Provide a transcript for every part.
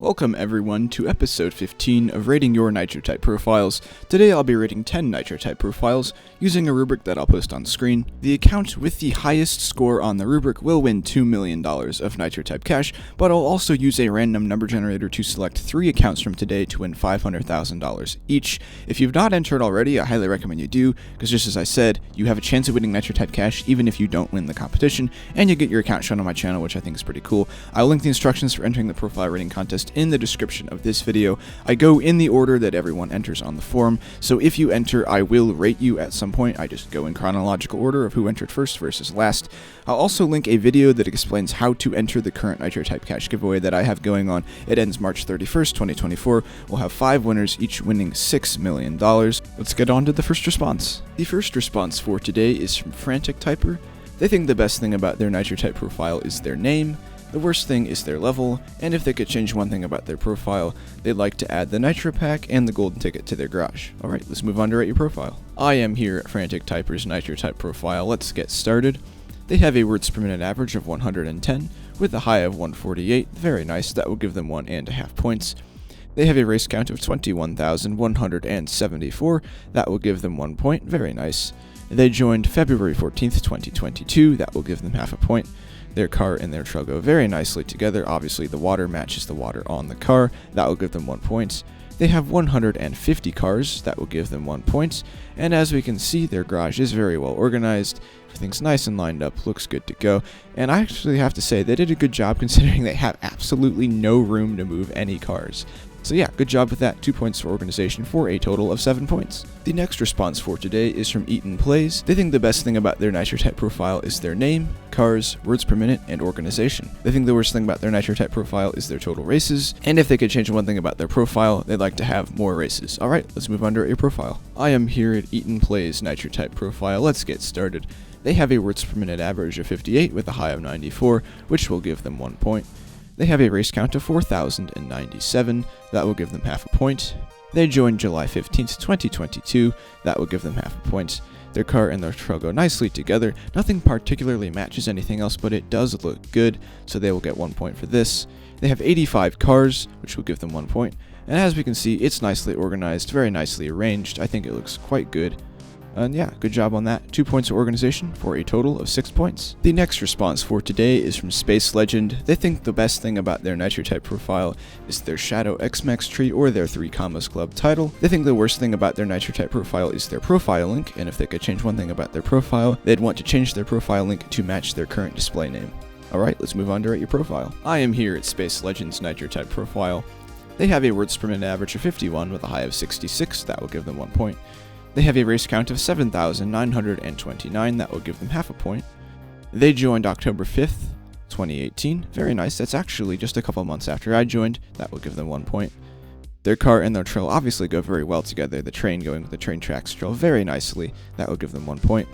Welcome everyone to episode 15 of rating your Nitro type profiles. Today I'll be rating 10 Nitro type profiles using a rubric that I'll post on screen. The account with the highest score on the rubric will win $2 million of Nitro type cash, but I'll also use a random number generator to select 3 accounts from today to win $500,000 each. If you've not entered already, I highly recommend you do, because just as I said, you have a chance of winning Nitro type cash even if you don't win the competition, and you get your account shown on my channel, which I think is pretty cool. I'll link the instructions for entering the profile rating contest in the description of this video. I go in the order that everyone enters on the forum, so if you enter, I will rate you at some point. I just go in chronological order of who entered first versus last. I'll also link a video that explains how to enter the current Nitro type cash giveaway that I have going on. It ends March 31st, 2024. We'll have 5 winners, each winning $6 million. Let's get on to the first response. The first response for today is from Frantic Typer. They think the best thing about their Nitro type profile is their name. The worst thing is their level, and if they could change one thing about their profile, they'd like to add the Nitro pack and the golden ticket to their garage. Alright, let's move on to rate your profile. I am here at Frantic Typer's Nitro type profile. Let's get started. They have a words per minute average of 110, with a high of 148. Very nice, that will give them 1.5 points. They have a race count of 21,174. That will give them 1 point. Very nice. They joined February 14th, 2022. That will give them half a point. Their car and their truck go very nicely together. Obviously, the water matches the water on the car. That will give them 1 point. They have 150 cars. That will give them 1 point. And as we can see, their garage is very well organized. Everything's nice and lined up. Looks good to go. And I actually have to say, they did a good job considering they have absolutely no room to move any cars. So yeah, good job with that. 2 points for organization for a total of 7 points. The next response for today is from Eaton Plays. They think the best thing about their Nitro type profile is their name, cars, words per minute, and organization. They think the worst thing about their Nitro type profile is their total races, and if they could change one thing about their profile, they'd like to have more races. Alright, let's move on to your profile. I am here at Eaton Plays Nitro type profile. Let's get started. They have a words per minute average of 58 with a high of 94, which will give them 1 point. They have a race count of 4,097, that will give them half a point. They joined July 15th, 2022, that will give them half a point. Their car and their truck go nicely together. Nothing particularly matches anything else, but it does look good, so they will get 1 point for this. They have 85 cars, which will give them 1 point. And as we can see, it's nicely organized, very nicely arranged. I think it looks quite good. And yeah, good job on that. 2 points of organization for a total of 6 points. The next response for today is from Space Legend. They think the best thing about their Nitro type profile is their Shadow X-Max tree or their 3 Commas Club title. They think the worst thing about their Nitro type profile is their profile link, and if they could change one thing about their profile, they'd want to change their profile link to match their current display name. Alright, let's move on to rate your profile. I am here at Space Legend's Nitro type profile. They have a words per minute average of 51 with a high of 66, that will give them 1 point. They have a race count of 7,929, that will give them half a point. They joined October 5th, 2018. Very nice, that's actually just a couple months after I joined. That will give them 1 point. Their car and their trail obviously go very well together. The train going with the train tracks trail very nicely. That will give them 1 point.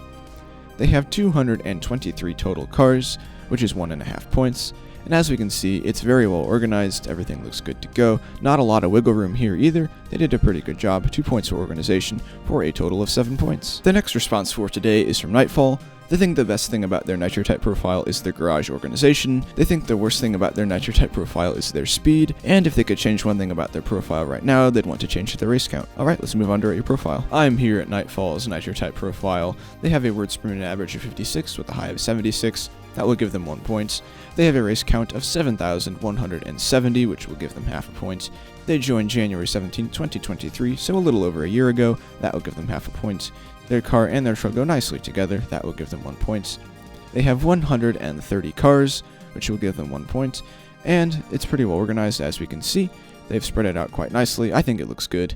They have 223 total cars, which is 1.5 points. And as we can see, it's very well organized, everything looks good to go. Not a lot of wiggle room here either. They did a pretty good job. 2 points for organization for a total of 7 points. The next response for today is from Nightfall. They think the best thing about their Nitro type profile is their garage organization. They think the worst thing about their Nitro type profile is their speed. And if they could change one thing about their profile right now, they'd want to change the race count. Alright, let's move on to rate your profile. I'm here at Nightfall's Nitro type profile. They have a words per minute average of 56 with a high of 76. That will give them 1 point. They have a race count of 7,170, which will give them half a point. They joined January 17, 2023, so a little over a year ago. That will give them half a point. Their car and their truck go nicely together. That will give them 1 point. They have 130 cars, which will give them 1 point. And it's pretty well organized, as we can see. They've spread it out quite nicely. I think it looks good.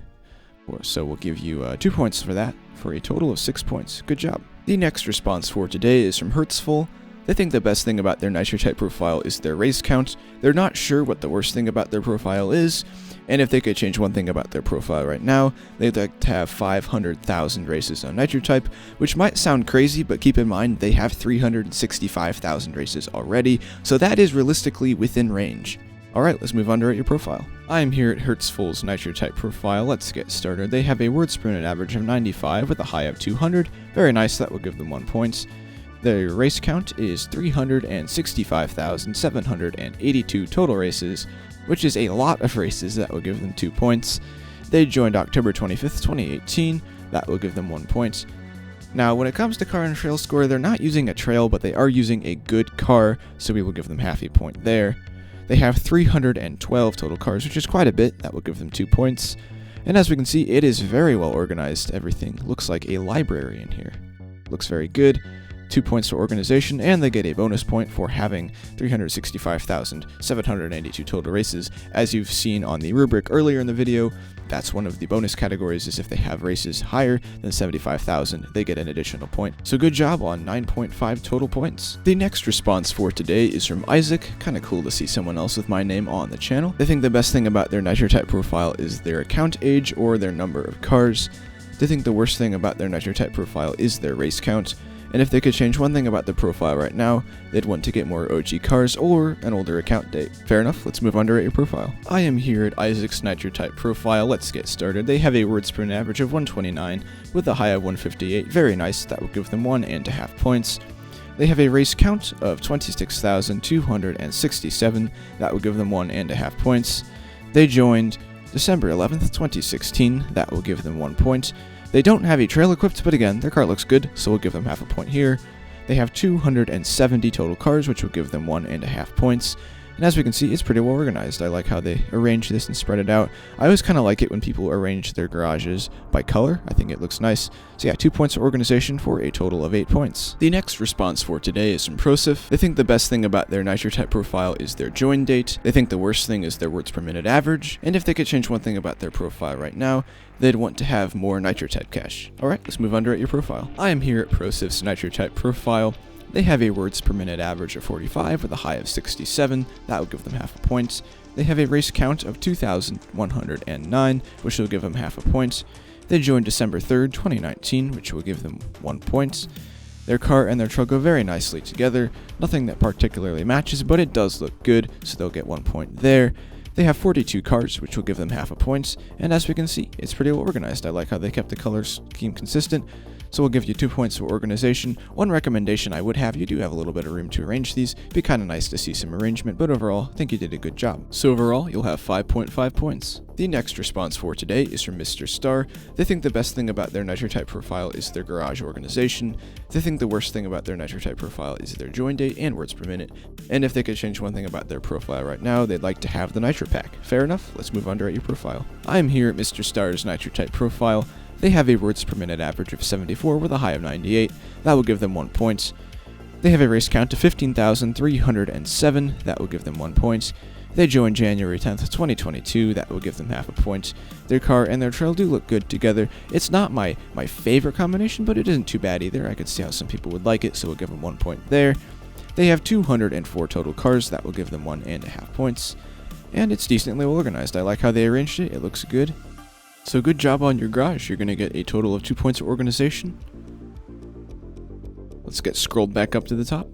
So we'll give you 2 points for that, for a total of 6 points. Good job. The next response for today is from Hertzful. They think the best thing about their Nitro type profile is their race count. They're not sure what the worst thing about their profile is, and if they could change one thing about their profile right now, they'd like to have 500,000 races on Nitro type, which might sound crazy, but keep in mind they have 365,000 races already, so that is realistically within range. Alright, let's move on to rate your profile. I am here at Hertzful's Nitro type profile. Let's get started. They have a words per minute average of 95 with a high of 200. Very nice, that will give them 1 point. Their race count is 365,782 total races. which is a lot of races. That will give them 2 points. They joined October 25th, 2018. That will give them 1 point. Now, when it comes to car and trail score, they're not using a trail, but they are using a good car, so we will give them half a point there. They have 312 total cars, which is quite a bit. That will give them 2 points. And as we can see, it is very well organized. Everything looks like a library in here. Looks very good. 2 points for organization, and they get a bonus point for having 365,782 total races. As you've seen on the rubric earlier in the video, that's one of the bonus categories, is if they have races higher than 75,000, they get an additional point. So good job on 9.5 total points. The next response for today is from Isaac. Kinda cool to see someone else with my name on the channel. They think the best thing about their Nitro type profile is their account age or their number of cars. They think the worst thing about their Nitro type profile is their race count. And if they could change one thing about their profile right now, they'd want to get more OG cars or an older account date. Fair enough, let's move on to rate your profile. I am here at Isaac's Nitro type profile. Let's get started. They have a words per minute average of 129 with a high of 158. Very nice, that will give them 1.5 points. They have a race count of 26,267. That will give them 1.5 points. They joined December 11th, 2016. That will give them 1 point. They don't have a trail equipped, but again, their car looks good, so we'll give them half a point here. They have 270 total cars, which will give them 1.5 points. And as we can see, it's pretty well organized. I like how they arrange this and spread it out. I always kind of like it when people arrange their garages by color. I think it looks nice. So yeah, 2 points for organization for a total of 8 points. The next response for today is from Prosif. They think the best thing about their Nitro type profile is their join date. They think the worst thing is their words per minute average. And if they could change one thing about their profile right now, they'd want to have more Nitro type cash. Alright, let's move on to rate your profile. I am here at Prosif's Nitro type profile. They have a words per minute average of 45 with a high of 67. That will give them half a point. They have a race count of 2,109, which will give them half a point. They joined December 3rd, 2019, which will give them 1 point. Their car and their truck go very nicely together. Nothing that particularly matches, but it does look good, so they'll get 1 point there. They have 42 cars, which will give them half a point, and as we can see, it's pretty well organized. I like how they kept the color scheme consistent, so we'll give you 2 points for organization. One recommendation I would have, you do have a little bit of room to arrange these. It'd be kind of nice to see some arrangement, but overall, I think you did a good job. So overall, you'll have 5.5 points. The next response for today is from Mr. Star. They think the best thing about their Nitro type profile is their garage organization. They think the worst thing about their Nitro type profile is their join date and words per minute. And if they could change one thing about their profile right now, they'd like to have the Nitro pack. Fair enough, let's move on to rate your profile. I am here at Mr. Star's Nitro type profile. They have a words per minute average of 74 with a high of 98. That will give them 1 point. They have a race count of 15,307. That will give them 1 point. They joined January 10th, 2022. That will give them half a point. Their car and their trail do look good together. It's not my favorite combination, but it isn't too bad either. I could see how some people would like it, so we'll give them 1 point there. They have 204 total cars. That will give them 1.5 points. And it's decently well organized. I like how they arranged it. It looks good. So good job on your garage. You're going to get a total of 2 points for organization. Let's get scrolled back up to the top.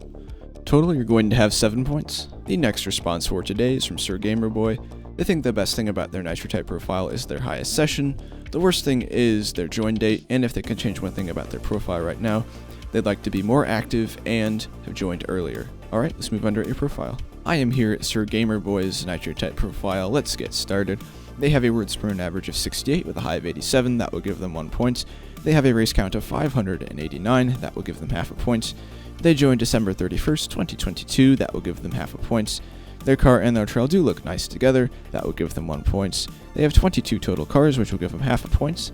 Total, you're going to have 7 points. The next response for today is from Sir Gamerboy. They think the best thing about their Nitro type profile is their highest session. The worst thing is their join date, and if they can change one thing about their profile right now, they'd like to be more active and have joined earlier. Alright, let's move on to your profile. I am here at Sir Gamerboy's Nitro type profile. Let's get started. They have a words per minute average of 68 with a high of 87. That will give them 1 point. They have a race count of 589. That will give them half a point. They joined December 31st, 2022. That will give them half a point. Their car and their trail do look nice together. That will give them 1 point. They have 22 total cars, which will give them half a point.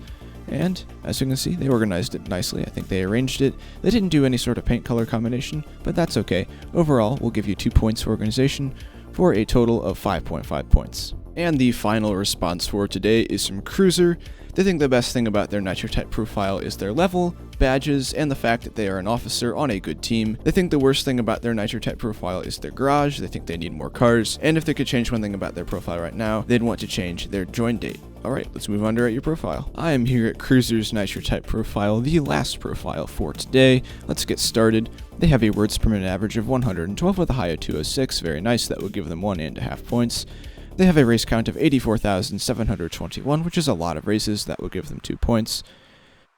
And as you can see, they organized it nicely. I think they arranged it. They didn't do any sort of paint color combination, but that's okay. Overall, we'll give you 2 points for organization for a total of 5.5 points. And the final response for today is from Cruiser. They think the best thing about their Nitro type profile is their level, badges, and the fact that they are an officer on a good team. They think the worst thing about their Nitro type profile is their garage. They think they need more cars. And if they could change one thing about their profile right now, they'd want to change their join date. Alright, let's move on to rate your profile. I am here at Cruiser's Nitro type profile, the last profile for today. Let's get started. They have a words per minute average of 112 with a high of 206. Very nice, that will give them 1.5 points. They have a race count of 84,721, which is a lot of races. That will give them 2 points.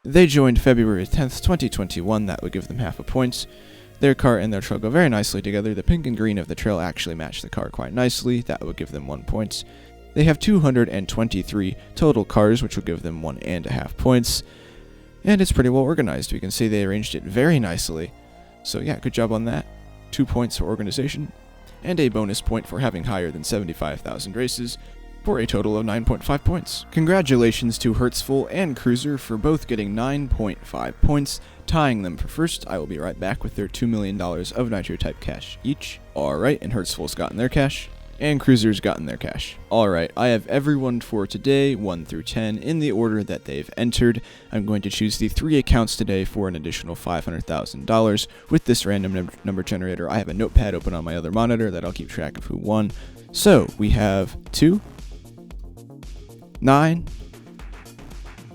They joined February 10th, 2021. That would give them half a point. Their car and their trail go very nicely together. The pink and green of the trail actually match the car quite nicely. That would give them 1 point. They have 223 total cars, which will give them 1.5 points. And it's pretty well organized. We can see they arranged it very nicely. So yeah, good job on that. 2 points for organization, and a bonus point for having higher than 75,000 races, for a total of 9.5 points. Congratulations to Hertzful and Cruiser for both getting 9.5 points, tying them for first. I will be right back with their $2 million of Nitro type cash each. Alright, and Hertzful's gotten their cash, and Cruiser's gotten their cash. Alright, I have everyone for today, 1 through 10, in the order that they've entered. I'm going to choose the 3 accounts today for an additional $500,000 with this random number generator. I have a notepad open on my other monitor that I'll keep track of who won. So, we have 2, 9,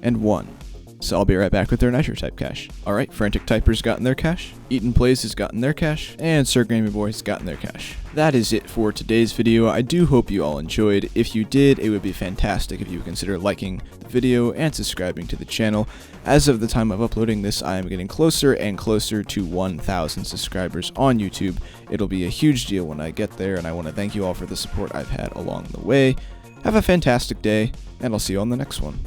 and 1. So I'll be right back with their Nitro type cash. Alright, Frantic Typer's gotten their cash, Eaton Plays has gotten their cash, and Sir Gamey Boy has gotten their cash. That is it for today's video. I do hope you all enjoyed. If you did, it would be fantastic if you would consider liking the video and subscribing to the channel. As of the time of uploading this, I am getting closer and closer to 1,000 subscribers on YouTube. It'll be a huge deal when I get there, and I want to thank you all for the support I've had along the way. Have a fantastic day, and I'll see you on the next one.